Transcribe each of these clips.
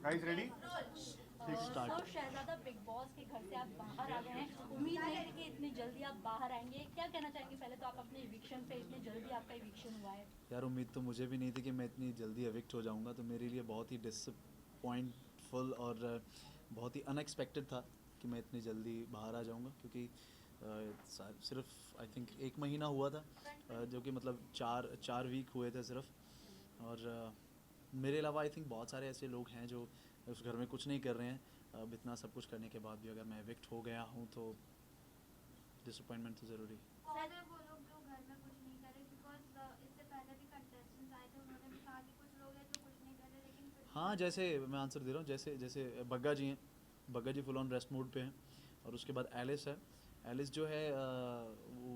Guys ready? तो शहजादा big boss के घर से आप बाहर आ गए हैं, उम्मीद नहीं थी कि इतनी जल्दी आप बाहर आएंगे, क्या कहना चाहेंगे? पहले तो आप अपने इविक्शन पे, इतनी जल्दी आपका इविक्शन हुआ है। यार उम्मीद तो मुझे भी नहीं थी कि मैं इतनी जल्दी एविक्ट हो जाऊंगा, तो मेरे लिए बहुत ही डिसअपॉइंटफुल और बहुत ही अनएक्सपेक्टेड था कि मैं इतनी जल्दी बाहर आ जाऊंगा, क्योंकि सिर्फ आई थिंक एक महीना हुआ था, जो कि मतलब चार वीक हुए थे सिर्फ। और मेरे अलावा आई थिंक बहुत सारे ऐसे लोग हैं जो उस घर में कुछ नहीं कर रहे हैं। अब इतना सब कुछ करने के बाद भी अगर मैं एविक्ट हो गया हूँ तो डिसअपॉइंटमेंट तो ज़रूरी है। सर वो लोग जो घर में कुछ नहीं करे, बिकॉज इससे पहले भी कंटेस्टेंट्स आए थे, उन्होंने भी कहा कि कुछ लोग हैं जो कुछ नहीं कर रहे लेकिन फिर हाँ, जैसे मैं आंसर दे रहा हूँ, जैसे जैसे बग्गा जी हैं, बग्गा जी फुल ऑन रेस्ट मोड पे हैं। और उसके बाद एलिस है। एलिस जो है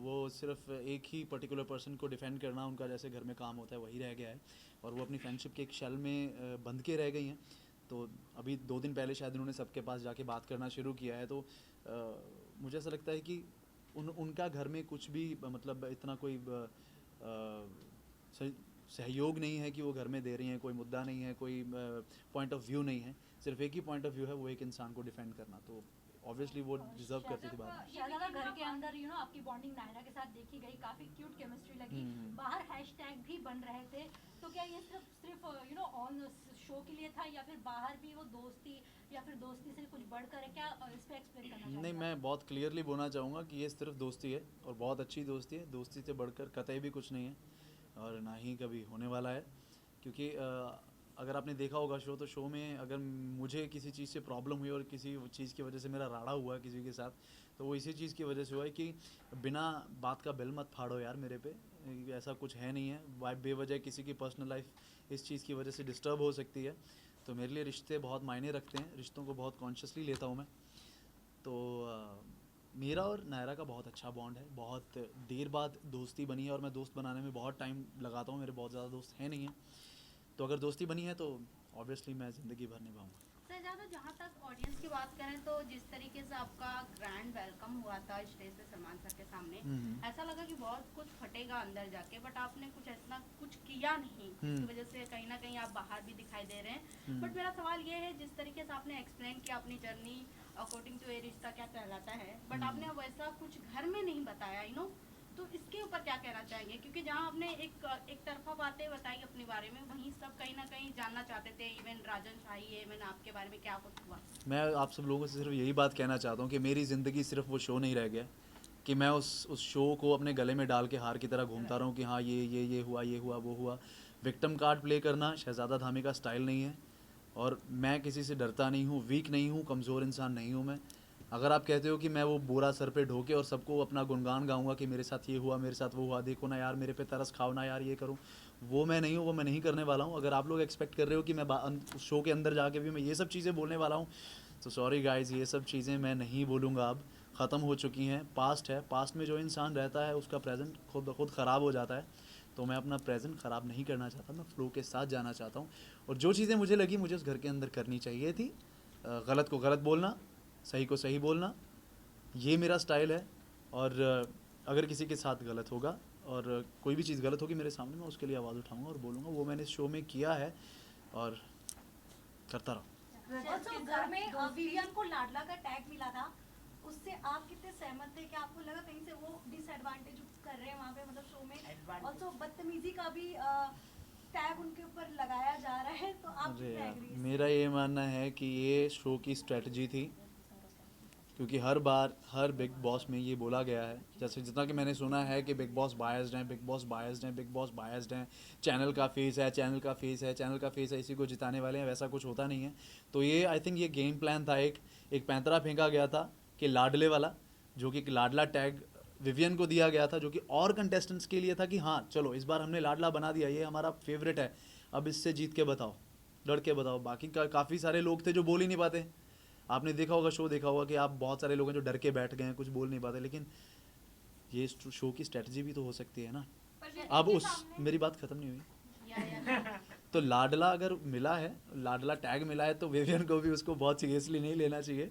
वो सिर्फ एक ही पर्टिकुलर पर्सन को डिफेंड करना उनका जैसे घर में काम होता है वही रह गया है, और वो अपनी फ्रेंडशिप के एक शेल में बंध के रह गई हैं। तो अभी 2 दिन पहले शायद उन्होंने सबके पास जाके बात करना शुरू किया है। तो मुझे ऐसा लगता है कि उनका घर में कुछ भी मतलब इतना कोई सहयोग नहीं है कि वो घर में दे रही हैं, कोई मुद्दा नहीं है, कोई पॉइंट ऑफ व्यू नहीं है। सिर्फ एक ही पॉइंट ऑफ व्यू है, वो एक इंसान को डिफेंड करना। तो ऑब्वियसली वो डिजर्व करती थी बात में। शहजादा घर के अंदर आपकी बॉन्डिंग नायरा के साथ देखी गई, काफी क्यूट केमिस्ट्री लगी। बाहर हैशटैग भी बन रहे थे, तो क्या ये सिर्फ सिर्फ ऑन शो के लिए था, या फिर बाहर भी वो दोस्ती, या फिर दोस्ती से कुछ बढ़कर है? क्या इस पे एक्सप्लेन करना चाहेंगे? नहीं, मैं बहुत क्लियरली बोलना चाहूँगा कि ये सिर्फ दोस्ती है, और बहुत अच्छी दोस्ती है। दोस्ती से बढ़कर कतई भी कुछ नहीं है, और ना ही कभी होने वाला है। क्योंकि अगर आपने देखा होगा शो, तो शो में अगर मुझे किसी चीज़ से प्रॉब्लम हुई और किसी चीज़ की वजह से मेरा राड़ा हुआ किसी के साथ, तो वो इसी चीज़ की वजह से हुआ है कि बिना बात का बिल मत फाड़ो यार मेरे पे। ऐसा कुछ है नहीं है, बेवजह किसी की पर्सनल लाइफ इस चीज़ की वजह से डिस्टर्ब हो सकती है। तो मेरे लिए रिश्ते बहुत मायने रखते हैं, रिश्तों को बहुत कॉन्शियसली लेता हूँ मैं। तो मेरा और नायरा का बहुत अच्छा बॉन्ड है, बहुत देर बाद दोस्ती बनी है, और मैं दोस्त बनाने में बहुत टाइम लगाता हूँ, मेरे बहुत ज़्यादा दोस्त हैं नहीं हैं। तो अगर दोस्ती बनी है तो ऑब्वियसली मैं ज़िंदगी भर निभाऊंगा। सर ज़्यादा जहाँ तक ऑडियंस की बात करें तो जिस तरीके से आपका ग्रैंड वेलकम हुआ था स्टेज पे सलमान सर के सामने, ऐसा लगा कि बहुत कुछ फटेगा अंदर जाके, बट आपने कुछ ऐसा कुछ किया नहीं, जिसकी वजह से कहीं ना कहीं आप बाहर भी दिखाई दे रहे हैं। बट मेरा सवाल ये है, जिस तरीके से आपने एक्सप्लेन किया अपनी जर्नी अकॉर्डिंग टू ये रिश्ता क्या कहलाता है, बट आपने वैसा कुछ घर में नहीं बताया, तो इसके ऊपर क्या कहना चाहेंगे? क्योंकि जहां आपने एक तरफा बातें बताई अपने बारे में, वहीं सब कहीं ना कहीं जानना चाहते थे। इवन राजन शाही, इवन आपके बारे में क्या कुछ हुआ? मैं आप सब लोगों से सिर्फ यही बात कहना चाहता हूँ कि मेरी ज़िंदगी सिर्फ वो शो नहीं रह गया कि मैं उस शो को अपने गले में डाल के हार की तरह घूमता रहूँ कि हाँ ये हुआ, ये हुआ, वो हुआ। विक्टिम कार्ड प्ले करना शहज़ादा धामी का स्टाइल नहीं है, और मैं किसी से डरता नहीं हूँ, वीक नहीं हूँ, कमज़ोर इंसान नहीं हूँ मैं। अगर आप कहते हो कि मैं वो बोरा सर पे ढोके और सबको अपना गुणगान गाऊंगा कि मेरे साथ ये हुआ, मेरे साथ वो हुआ, देखो ना यार मेरे पे तरस खाओ ना यार, ये करूं, वो मैं नहीं हूँ, वो मैं नहीं करने वाला हूँ। अगर आप लोग एक्सपेक्ट कर रहे हो कि मैं उस शो के अंदर जाके भी मैं ये सब चीज़ें बोलने वाला हूँ, तो सॉरी गाइज़, ये सब चीज़ें मैं नहीं बोलूँगा। अब ख़त्म हो चुकी हैं, पास्ट है। पास्ट में जो इंसान रहता है उसका प्रेजेंट खुद ख़राब हो जाता है। तो मैं अपना प्रेजेंट ख़राब नहीं करना चाहता, मैं फ्लो के साथ जाना चाहता हूँ। और जो चीज़ें मुझे लगी मुझे उस घर के अंदर करनी चाहिए थी, गलत को गलत बोलना, सही को सही बोलना, ये मेरा स्टाइल है। और अगर किसी के साथ गलत होगा और कोई भी चीज़ गलत होगी मेरे सामने, मैं उसके लिए आवाज़ उठाऊंगा और बोलूँगा। वो मैंने इस शो में किया है और करता रहा। Also, घर में विवियन को लाडला का टैग मिला था, उससे आप कितने सहमत थे? क्या आपको लगा कहीं से वो डिसएडवांटेज कर रहे हैं वहाँ पे, मतलब शो में? ऑल्सो बदतमीजी का भी टैग उनके ऊपर लगाया जा रहा है, तो आप अरे कितने यार, एग्री? मेरा ये मानना है कि ये शो की स्ट्रेटजी थी, क्योंकि हर बार हर बिग बॉस में ये बोला गया है, जैसे जितना कि मैंने सुना है कि बिग बॉस बायस्ड हैं, बिग बॉस बायस्ड हैं, बिग बॉस बायस्ड हैं, चैनल का फेस है, चैनल का फेस है, चैनल का फेस है, इसी को जिताने वाले हैं। वैसा कुछ होता नहीं है। तो ये आई थिंक ये गेम प्लान था, एक पैंतरा फेंका गया था कि लाडले वाला, जो कि एक लाडला टैग विवियन को दिया गया था, जो कि और कंटेस्टेंट्स के लिए था कि हाँ चलो इस बार हमने लाडला बना दिया, ये हमारा फेवरेट है, अब इससे जीत के बताओ, लड़ के बताओ। बाकी काफ़ी सारे लोग थे जो बोल ही नहीं पाते। आपने देखा होगा, शो देखा होगा कि आप बहुत सारे लोग हैं जो डर के बैठ गए हैं, कुछ बोल नहीं पाते। लेकिन ये शो की स्ट्रेटजी भी तो हो सकती है ना। अब मेरी बात ख़त्म नहीं हुई। तो लाडला अगर मिला है, लाडला टैग मिला है, तो विवियन को भी उसको बहुत सीरियसली नहीं लेना चाहिए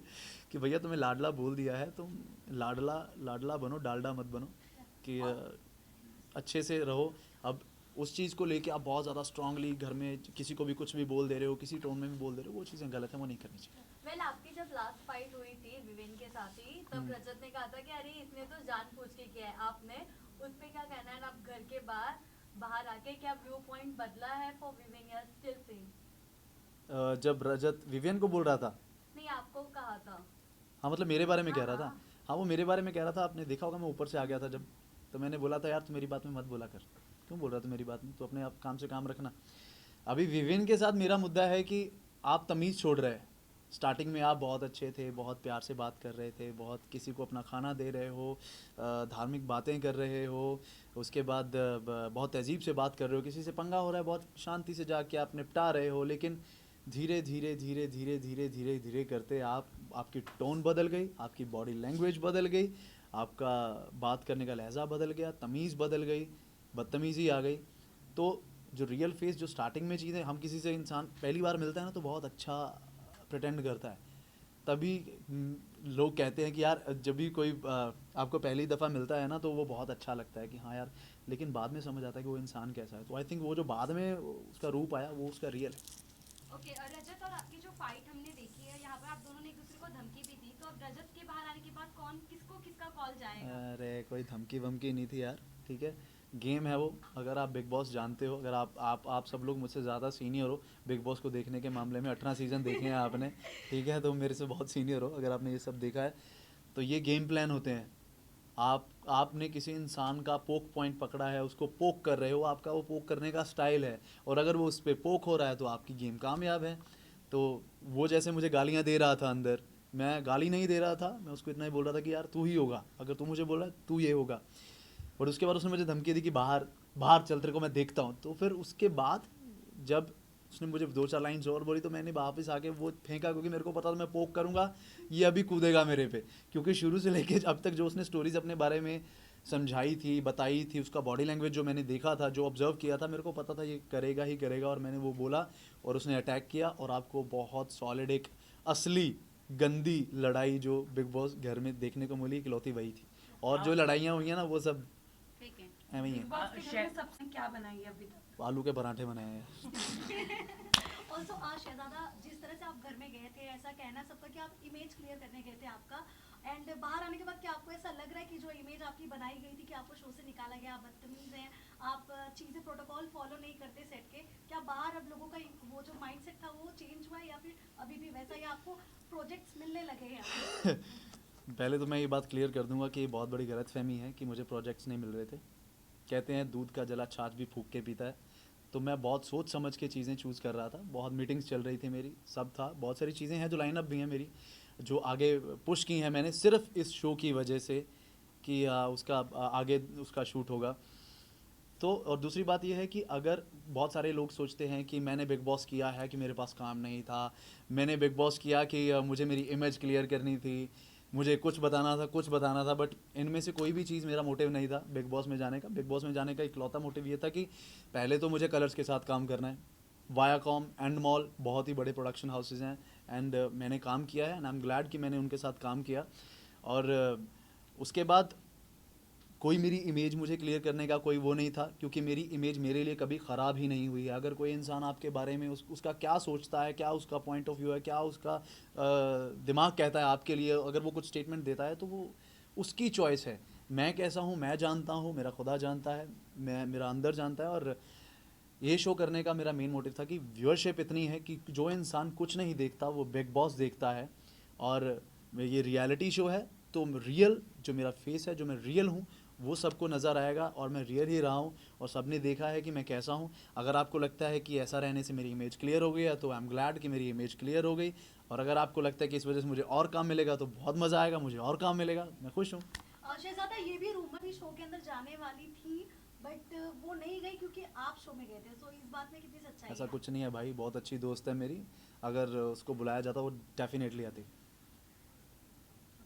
कि भैया तुम्हें लाडला बोल दिया है, तुम लाडला लाडला बनो, डालडा मत बनो, कि अच्छे से रहो। अब उस चीज़ को लेके आप बहुत ज़्यादा स्ट्रांगली घर में किसी को भी कुछ भी बोल दे रहे हो, किसी टोन में भी बोल दे रहे हो, वो चीज़ें गलत है, वो नहीं करनी चाहिए। वेल आपकी जब लास्ट फाइट हुई थी विवेन के साथ ही, तब रजत ने कहा था कि अरे इसने तो जानबूझ के किया है, आपने उस पे क्या कहना है? आप घर के बाहर आके क्या व्यू पॉइंट बदला है फॉर विवेन या स्टिल सेम? जब रजत विवियन को बोल रहा था, नहीं, आपको कहा था। हाँ मतलब मेरे बारे में कह रहा था, हाँ। हाँ वो मेरे बारे में कह रहा था। आपने देखा होगा मैं ऊपर से आ गया था जब, तो मैंने बोला था यार तू मेरी बात में मत बोला कर, क्यों बोल रहा था मेरी बात में, तो अपने आप काम से काम रखना। अभी विवियन के साथ मेरा मुद्दा है कि आप तमीज़ छोड़ रहे हैं। स्टार्टिंग में आप बहुत अच्छे थे, बहुत प्यार से बात कर रहे थे, बहुत किसी को अपना खाना दे रहे हो, धार्मिक बातें कर रहे हो, उसके बाद बहुत तहजीब से बात कर रहे हो, किसी से पंगा हो रहा है बहुत शांति से जाके आप निपटा रहे हो, लेकिन धीरे धीरे धीरे धीरे धीरे धीरे धीरे करते आपकी टोन बदल गई, आपकी बॉडी लैंग्वेज बदल गई, आपका बात करने का लहजा बदल गया, तमीज़ बदल गई, बदतमीज़ी आ गई। तो जो रियल फेस, जो स्टार्टिंग में चीज़ें, हम किसी से इंसान पहली बार मिलता है ना तो बहुत अच्छा प्रिटेंड करता है, तभी लोग कहते हैं कि यार जब भी कोई आपको पहली दफ़ा मिलता है ना तो वो बहुत अच्छा लगता है कि हाँ यार, लेकिन बाद में समझ आता है कि वो इंसान कैसा है। तो आई थिंक वो जो बाद में उसका रूप आया वो उसका रियल है। ओके, रजत और आपकी जो फाइट हमने देखी है यहाँ पर, आप दोनों ने एक दूसरे को धमकी भी दी, तो अब रजत के बाहर आने के बाद कौन किसको किसका कॉल जाएगा? अरे कोई धमकी वमकी नहीं थी यार, ठीक है, गेम है वो। अगर आप बिग बॉस जानते हो, अगर आप सब लोग मुझसे ज़्यादा सीनियर हो बिग बॉस को देखने के मामले में, 18 सीज़न देखे हैं आपने, ठीक है, तो मेरे से बहुत सीनियर हो अगर आपने ये सब देखा है, तो ये गेम प्लान होते हैं। आपने किसी इंसान का पोक पॉइंट पकड़ा है, उसको पोक कर रहे हो, आपका वो पोक करने का स्टाइल है, और अगर वो उस पर पोक हो रहा है तो आपकी गेम कामयाब है। तो वो जैसे मुझे गालियाँ दे रहा था अंदर, मैं गाली नहीं दे रहा था, मैं उसको इतना ही बोल रहा था कि यार तू ही होगा, अगर तू मुझे बोल रहा है तू ये होगा। और उसके बाद उसने मुझे धमकी दी कि बाहर बाहर चल, तेरे को मैं देखता हूँ। तो फिर उसके बाद जब उसने मुझे 2-4 लाइन्स और बोली तो मैंने वापस आके वो फेंका, क्योंकि मेरे को पता था मैं पोक करूँगा ये अभी कूदेगा मेरे पे, क्योंकि शुरू से लेके अब तक जो उसने स्टोरीज अपने बारे में समझाई थी, बताई थी, उसका बॉडी लैंग्वेज जो मैंने देखा था, जो ऑब्जर्व किया था, मेरे को पता था ये करेगा ही करेगा, और मैंने वो बोला और उसने अटैक किया। और आपको बहुत सॉलिड एक असली गंदी लड़ाई जो बिग बॉस घर में देखने को मिली, इकलौती वही थी। और जो लड़ाइयाँ हुई हैं ना वो सब ठीक है। ऐਵੇਂ ही बिग है। बॉस के घर में सबसे क्या बनाई है अभी तक? आलू के पराठे बनाए हैं। ऑल्सो शहजादा, जिस तरह से आप घर में गए थे, ऐसा कहना सबका कि आप इमेज क्लियर करने गए थे आपका, एंड बाहर आने के बाद क्या आपको ऐसा लग रहा है कि जो इमेज आपकी बनाई गई थी कि आपको शो से निकाला गया, आप बदतमीज हैं, आप चीज़ें प्रोटोकॉल फॉलो नहीं करते सेट के, क्या बाहर अब लोगों का वो जो माइंडसेट था वो चेंज हुआ है, या फिर अभी भी वैसा, या आपको प्रोजेक्ट्स मिलने लगे हैं? पहले तो मैं ये बात क्लियर कर दूंगा कि ये बहुत बड़ी गलतफहमी है कि मुझे प्रोजेक्ट्स नहीं मिल रहे थे। कहते हैं दूध का जला छाछ भी फूंक के पीता है, तो मैं बहुत सोच समझ के चीज़ें चूज़ कर रहा था, बहुत मीटिंग्स चल रही थी मेरी, सब था, बहुत सारी चीज़ें हैं जो लाइनअप भी हैं मेरी, जो आगे पुश की हैं मैंने सिर्फ इस शो की वजह से कि उसका आगे उसका शूट होगा। तो और दूसरी बात यह है कि अगर बहुत सारे लोग सोचते हैं कि मैंने बिग बॉस किया है कि मेरे पास काम नहीं था, मैंने बिग बॉस किया कि मुझे मेरी इमेज क्लियर करनी थी, मुझे कुछ बताना था, बट इनमें से कोई भी चीज़ मेरा मोटिव नहीं था बिग बॉस में जाने का। बिग बॉस में जाने का इकलौता मोटिव ये था कि पहले तो मुझे कलर्स के साथ काम करना है, वायाकॉम एंड मॉल बहुत ही बड़े प्रोडक्शन हाउसेज हैं, एंड मैंने काम किया है, एंड आई एम ग्लैड कि मैंने उनके साथ काम किया। और उसके बाद कोई मेरी इमेज मुझे क्लियर करने का कोई वो नहीं था, क्योंकि मेरी इमेज मेरे लिए कभी ख़राब ही नहीं हुई है। अगर कोई इंसान आपके बारे में उसका क्या सोचता है, क्या उसका पॉइंट ऑफ व्यू है, क्या उसका दिमाग कहता है आपके लिए, अगर वो कुछ स्टेटमेंट देता है तो वो उसकी चॉइस है। मैं कैसा हूँ मैं जानता हूँ, मेरा खुदा जानता है, मेरा अंदर जानता है। और ये शो करने का मेरा मेन मोटिव था कि व्यूअरशिप इतनी है कि जो इंसान कुछ नहीं देखता वो बिग बॉस देखता है, और ये रियलिटी शो है, तो रियल जो मेरा फेस है, जो मैं रियल हूँ, वो सबको नज़र आएगा, और मैं रियल ही रहा हूँ, और सबने देखा है कि मैं कैसा हूँ। अगर आपको लगता है कि ऐसा रहने से मेरी इमेज क्लियर हो गई है तो आई एम ग्लैड कि मेरी इमेज क्लियर हो गई, और अगर आपको लगता है कि इस वजह से मुझे और काम मिलेगा तो बहुत मज़ा आएगा, मुझे और काम मिलेगा, मैं खुश हूँ। शहजादा, ये भी रूमर भी शो के अंदर जाने वाली थी, बट वो नहीं गई क्योंकि आप शो में गए थे, तो इस बात में कितनी सच्चाई ऐसा है? कुछ नहीं है भाई, बहुत अच्छी दोस्त है मेरी, अगर उसको बुलाया जाता वो डेफिनेटली आती।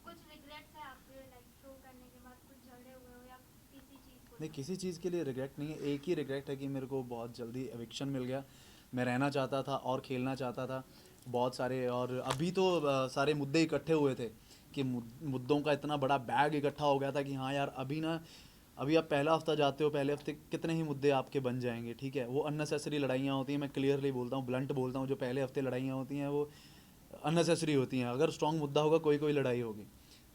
कुछ रिग्रेट्स है आपके लाइक शो करने के बाद, कुछ झगड़े हुए हो या किसी चीज़ को? नहीं, किसी चीज़ के लिए रिग्रेट नहीं है, एक ही रिग्रेट है कि मेरे को बहुत जल्दी एविक्शन मिल गया। मैं रहना चाहता था और खेलना चाहता था बहुत सारे, और अभी तो सारे मुद्दे इकट्ठे हुए थे कि मुद्दों का इतना बड़ा बैग इकट्ठा हो गया था कि हाँ यार अभी ना अभी आप पहला हफ्ता जाते हो, पहले हफ्ते कितने ही मुद्दे आपके बन जाएंगे, ठीक है। वो अननेसेसरी लड़ाइयाँ होती हैं, मैं क्लियरली बोलता हूँ, ब्लंट बोलता हूँ, जो पहले हफ्ते लड़ाइयाँ होती हैं वो अननेसेसरी होती हैं। अगर स्ट्रॉन्ग मुद्दा होगा कोई कोई लड़ाई होगी,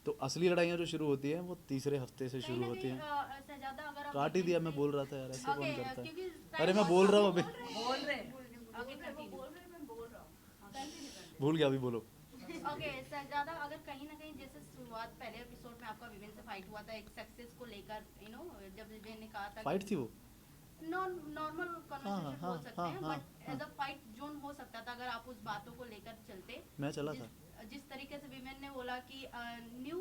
तो असली लड़ाइयाँ जो शुरू होती हैं वो तीसरे हफ्ते से कहीं शुरू ना होती कहीं, हैं। शहजादा अगर आप काट ही दिया, मैं से- बोल रहा था यार, ऐसे कौन Okay, करता क्योंकि है। अरे मैं बोल रहा हूँ अभी, आगे continue। भूल गया, अभी बोलो। ओके शहजादा, अगर कहीं ना कहीं जैसे शुरुआत पहले एपिसोड में आपका विवेन से फाइट हुआ था एक सक्सेस को लेकर, जब विवेन ने कहा था फाइट थी वो? नॉर्मल कन्वर्सेशन हाँ, बोल सकते हाँ, हैं, हाँ, but as a fight zone हो सकता था अगर आप उस बातों को लेकर चलते। मैं चला था। जिस तरीके से विवेन ने बोला कि न्यू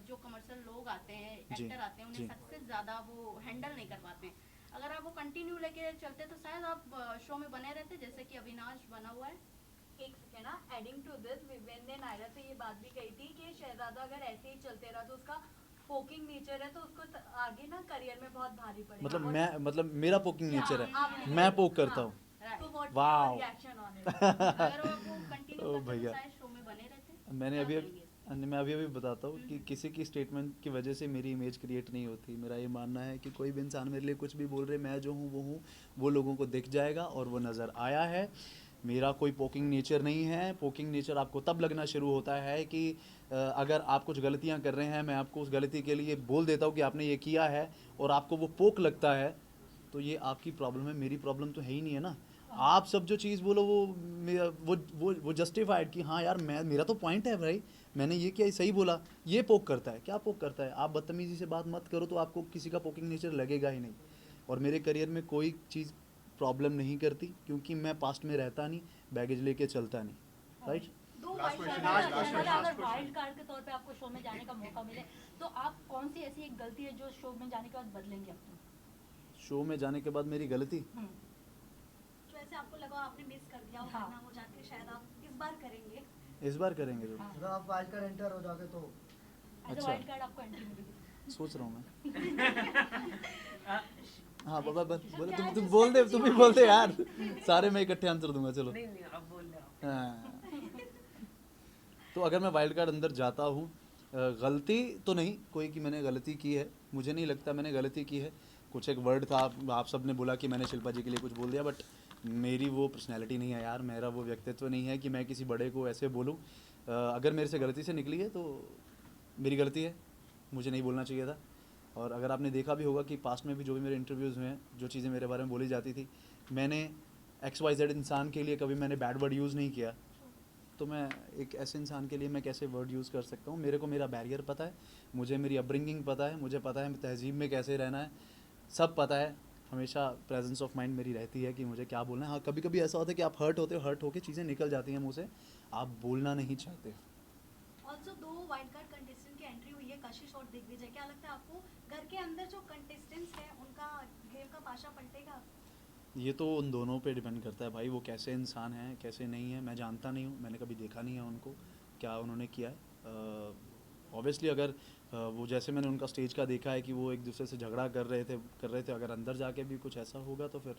जो कमर्शियल लोग आते हैं, जी, एक्टर आते हैं, उन्हें जी। सक्सेस ज्यादा वो हैंडल नहीं कर पाते हैं। अगर आप वो कंटिन्यू लेके चलते तो शायद आप शो में बने रहते, जैसे कि अविनाश बना हुआ है। एक सेकेंड ना, एडिंग टू दिस, विवेन ने नायरा से ये बात भी कही थी कि शहजादा अगर ऐसे ही चलते रहा तो उसका पोकिंग नेचर है, तो उसको आगे ना करियर में बहुत भारी पड़ेगा। मतलब मेरा पोकिंग नेचर है, आपने- मैं पोक करता हाँ। हूँ। तो what Wow. Reaction on it? अगर वो कंटिन्यू ओ करते तो भैया। शायद शो में बने रहते। मैं क्या अभी बोलेंगे? मैं अभी बताता हूँ कि किसी की स्टेटमेंट की वजह से मेरी इमेज क्रिएट नहीं होती। मेरा ये मानना है कि कोई भी इंसान मेरे लिए कुछ भी बोल रहे, मैं जो हूँ वो लोगों को दिख जाएगा और वो नज़र आया है। मेरा कोई पोकिंग नेचर नहीं है। पोकिंग नेचर आपको तब लगना शुरू होता है कि अगर आप कुछ गलतियाँ कर रहे हैं, मैं आपको उस गलती के लिए बोल देता हूँ कि आपने ये किया है और आपको वो पोक लगता है, तो ये आपकी प्रॉब्लम है, मेरी प्रॉब्लम तो है ही नहीं है ना। आप सब जो चीज़ बोलो वो जस्टिफाइड कि हाँ यार मेरा तो पॉइंट है भाई, मैंने ये किया, सही बोला। ये पोक करता है, क्या पोक करता है? आप बदतमीजी से बात मत करो तो आपको किसी का पोकिंग नेचर लगेगा ही नहीं। और मेरे करियर में कोई चीज़ प्रॉब्लम नहीं करती, क्योंकि मैं पास्ट में रहता नहीं, बैगेज लेके चलता नहीं, राइट। दो Last wild question, card, last अगर question. वाइल्ड कार्ड के तौर पे आपको शो में जाने का मौका मिले तो आप कौन सी ऐसी एक गलती है जो शो में जाने के बाद बदलेंगे अपनी? शो में जाने के बाद मेरी गलती, तो ऐसे आपको लगा आपने मिस कर दिया हाँ। करना, वो जाके शायद आप इस बार करेंगे। इस बार करेंगे जो हाँ। अगर आप वाइल्ड कार्ड एंटर हो जाओगे तो एज अच्छा। वाइल्ड कार्ड आपको एंट्री मिलेगी। सोच रहा हूँ मैं। हाँ बाबा बोले, तुम बोल दे, तुम ही बोल दे यार, सारे मैं इकट्ठे आंसर दूंगा, चलो। नहीं नहीं आप बोल रहे हो। हाँ। तो अगर मैं वाइल्ड कार्ड अंदर जाता हूँ, गलती तो नहीं कोई कि मैंने गलती की है, मुझे नहीं लगता मैंने गलती की है। कुछ एक वर्ड था, आप सब ने बोला कि मैंने शिल्पा जी के लिए कुछ बोल दिया, बट मेरी वो पर्सनैलिटी नहीं है यार, मेरा वो व्यक्तित्व नहीं है कि मैं किसी बड़े को ऐसे बोलूँ। अगर मेरे से गलती से निकली है तो मेरी गलती है, मुझे नहीं बोलना चाहिए था। और अगर आपने देखा भी होगा कि पास्ट में भी जो भी मेरे इंटरव्यूज़ हुए हैं, जो चीज़ें मेरे बारे में बोली जाती थी, मैंने XYZ इंसान के लिए कभी मैंने बैड वर्ड यूज़ नहीं किया। तो मैं एक ऐसे इंसान के लिए मैं कैसे वर्ड यूज़ कर सकता हूँ? मेरे को मेरा बैरियर पता है, मुझे मेरी अपब्रिंगिंग पता है, मुझे पता है तहज़ीब में कैसे रहना है, सब पता है। हमेशा प्रेजेंस ऑफ माइंड मेरी रहती है कि मुझे क्या बोलना है। हाँ, कभी कभी ऐसा होता है कि आप हर्ट होते हो, हर्ट होकर चीज़ें निकल जाती हैं मुँह से, आप बोलना नहीं चाहते। ऑल्सो 2 वाइल्ड कार्ड कंटेस्टेंट की एंट्री हुई है, कशिश और दिग्विजय। क्या लगता है आपको घर के अंदर जो कंटेस्टेंट्स हैं उनका गेम का पाशा पलटेगा? ये तो उन दोनों पे डिपेंड करता है भाई, वो कैसे इंसान हैं कैसे नहीं है, मैं जानता नहीं हूँ, मैंने कभी देखा नहीं है उनको क्या उन्होंने किया है। ऑब्वियसली अगर वो जैसे मैंने उनका स्टेज का देखा है कि वो एक दूसरे से झगड़ा कर रहे थे, अगर अंदर जाके भी कुछ ऐसा होगा तो फिर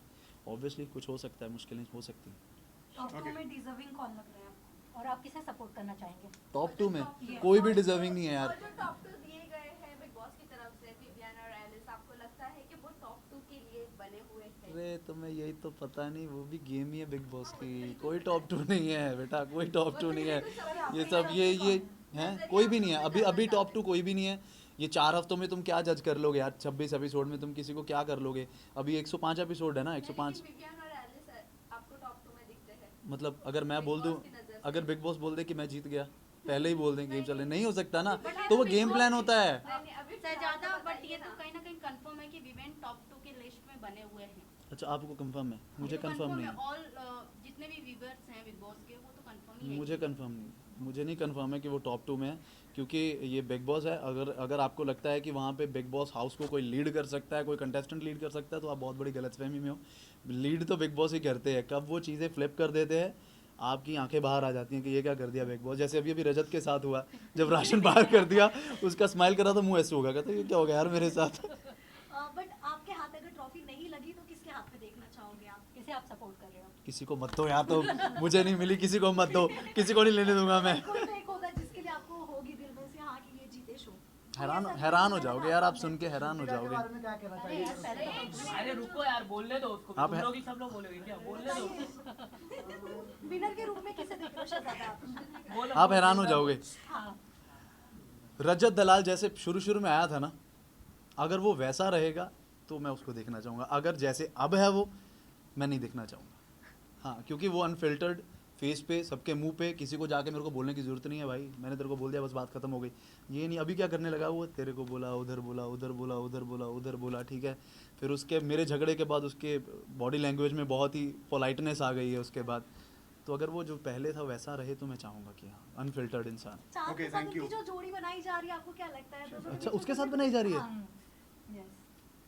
ऑब्वियसली कुछ हो सकता है, मुश्किलें हो सकती हैं। टॉप 2 में डिजर्विंग कौन लग रहा है आपको? और आप किसे सपोर्ट करना चाहेंगे? टॉप 2 में कोई भी डिजर्विंग नहीं है यार। और जो टॉप 2 दिए गए हैं बिग बॉस की तरफ से, विवियन और एलिस, आपको लगता है कि वो टॉप 2 के लिए बने हुए हैं? अरे तुम्हें यही तो पता नहीं, वो भी गेम ही है बिग बॉस की, कोई टॉप 2 नहीं है बेटा, कोई टॉप 2 नहीं है। ये सब ये हैं, कोई भी नहीं है अभी टॉप 2 कोई भी नहीं है। ये 4 हफ्तों में तुम क्या जज कर लोगे यार? 26 एपिसोड में तुम किसी को क्या कर लोगे? अभी 105 एपिसोड है ना, 105। विवियन और एलिस आपको टॉप 2 में दिखते हैं? मतलब अगर मैं Big बोल Boss दूं, की नज़र से। अगर बिग बॉस बोल दे कि मैं जीत गया, पहले ही बोल दें गेम चल रहा है, नहीं हो सकता ना, तो वो गेम प्लान होता है। नहीं, अभी शहजादा, फिलहाल बट ये बताइए तो ना। कहीं ना कहीं कंफर्म है कि विवेन टॉप 2 की लिस्ट में बने हुए हैं। अच्छा आपको कंफर्म है? मुझे ये तो कंफर्म नहीं है। ऑल जितने भी व्यूअर्स हैं बिग बॉस के, वो तो कंफर्म ही है। मुझे कंफर्म नहीं, मुझे नहीं कंफर्म है कि वो टॉप 2 में है, क्योंकि ये बिग बॉस है। अगर आपको लगता है कि वहाँ पे बिग बॉस हाउस को कोई लीड कर सकता है, कोई कंटेस्टेंट लीड कर सकता है, तो आप बहुत बड़ी गलतफहमी में हो। लीड तो बिग बॉस ही करते हैं, कब वो चीज़ें फ्लिप कर देते हैं आपकी आंखें बाहर आ जाती हैं कि ये क्या कर दिया बिग बॉस। जैसे अभी रजत के साथ हुआ, जब राशन बाहर कर दिया, उसका स्माइल करा तो मुँह ऐसे होगा, कहता ये क्या हो गया यार मेरे साथ। बट आपके हाथ अगर ट्रॉफी नहीं लगी तो किसके हाथ में देखना चाहोगे आप? किसे आप सपोर्ट कर रहे हो? किसी को मत दो यार, तो मुझे नहीं मिली, किसी को मत दो, किसी को नहीं लेने दूंगा मैं। कोई तो एक होगा जिसके लिए आपको होगी दिल में से हाँ कि ये जीते शो। हैरान हो जाओगे यार, आप सुन के हैरान हो के जाओगे। बारे में क्या कहना अरे यार चाहिए? पहले तो अरे रुको यार, बोलने दो उसको, आप तुम है- लोग ही सब लोग बोलोगे क्या, बोलने दो। विनर के रूप में किसे देख रहे हो शहजादा आप? बोलो, आप हैरान हो जाओगे। हाँ रजत दलाल जैसे शुरू में आया था ना, अगर वो वैसा रहेगा तो मैं उसको देखना चाहूँगा। अगर जैसे अब है वो, मैं नहीं देखना चाहूँगा। हाँ, क्योंकि वो अनफिल्टर्ड फेस पे, सबके मुंह पे, किसी को जाके मेरे को बोलने की ज़रूरत नहीं है भाई, मैंने तेरे को बोल दिया बस बात खत्म हो गई। ये नहीं अभी क्या करने लगा वो, तेरे को बोला, उधर बोला, उधर बोला, उधर बोला, उधर बोला, ठीक है। फिर उसके मेरे झगड़े के बाद उसके बॉडी लैंग्वेज में बहुत ही पोलाइटनेस आ गई है उसके बाद। तो अगर वो जो पहले था वैसा रहे तो मैं चाहूँगा कि हाँ, अनफिल्टर्ड इंसान। चाँद के साथ उनकी जो जोड़ी बनाई जा रही है, आपको क्या लगता है? दोनों अच्छा, के उसके साथ बनाई जा रही है? यस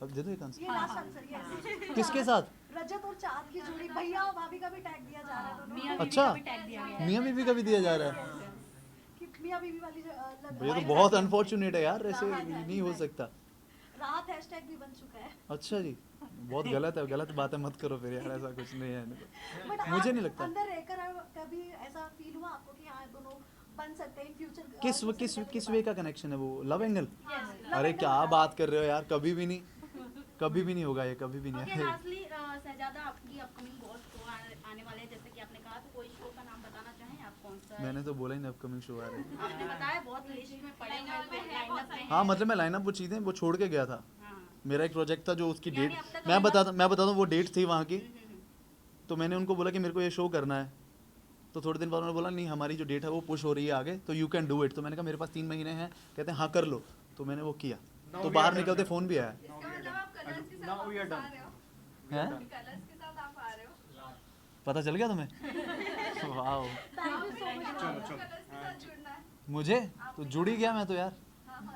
अब दे दो एक आंसर। ये लास्ट आंसर ये किसके साथ? रजत और चाँद की जोड़ी, भैया और भाभी का भी टैग दिया जा रहा है दोनों मियाँ को। बीवी अच्छा। का भी टैग दिया गया है। मियाँ बीवी का भी दिया जा रहा है? कि मियाँ बीवी वाली जो, ये तो बहुत अनफॉर्चुनेट है यार, ऐसे नहीं हो सकता। राहत हैशटैग भी बन चुका है। अच्छा जी, बहुत गलत है, गलत बातें मत करो फिर यार, ऐसा कुछ नहीं है। बट मुझे नहीं लगता। अंदर रहकर कभी ऐसा फील हुआ आपको कि हाँ दोनों बन सकते हैं फ्यूचर? किस वे का कनेक्शन है वो? Love angle? अरे क्या बात कर रहे हो यार, कभी भी नहीं, कभी भी नहीं होगा ये, कभी भी ओके, नहीं। लास्टली शहजादा, आपकी अपकमिंग बहुत शो आने वाले हैं, जैसे कि आपने कहा, तो कोई शो का नाम बताना चाहें आप, कौन सा है? मैंने तो बोला ही ना, अपकमिंग शो आ रहे हैं। आपने बताया बहुत लिस्ट में पड़े हुए हैं, लाइनअप में हाँ है। मतलब मैं लाइनअप वो चीज़ें वो छोड़ के गया था। हाँ। मेरा एक प्रोजेक्ट था जो उसकी यानी डेट, अब तक मैं lineup- बता दूँ वो डेट थी वहाँ की। तो मैंने उनको बोला कि मेरे को ये शो करना है। तो थोड़े दिन बाद उन्होंने बोला नहीं, हमारी जो डेट है वो पुश हो रही है आगे, तो यू कैन डू इट। तो मैंने कहा मेरे पास 3 महीने हैं, कहते हैं हाँ कर लो। तो मैंने वो किया, तो बाहर निकलते फ़ोन भी आया। इसका मतलब आप कलर्स के साथ वापस आ रहे हो, हैं? कलर्स के साथ आप आ रहे हो, पता चल गया तुम्हें? वाह, कलर्स के साथ जुड़ना है। मुझे तो जुड़ ही गया मैं तो यार।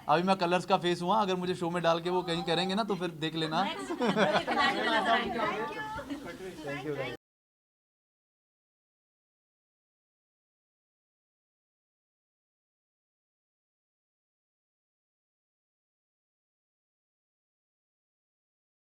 अभी मैं कलर्स का फेस हुआ, अगर मुझे शो में डाल के वो कहीं करेंगे ना तो फिर देख लेना। Next thank you.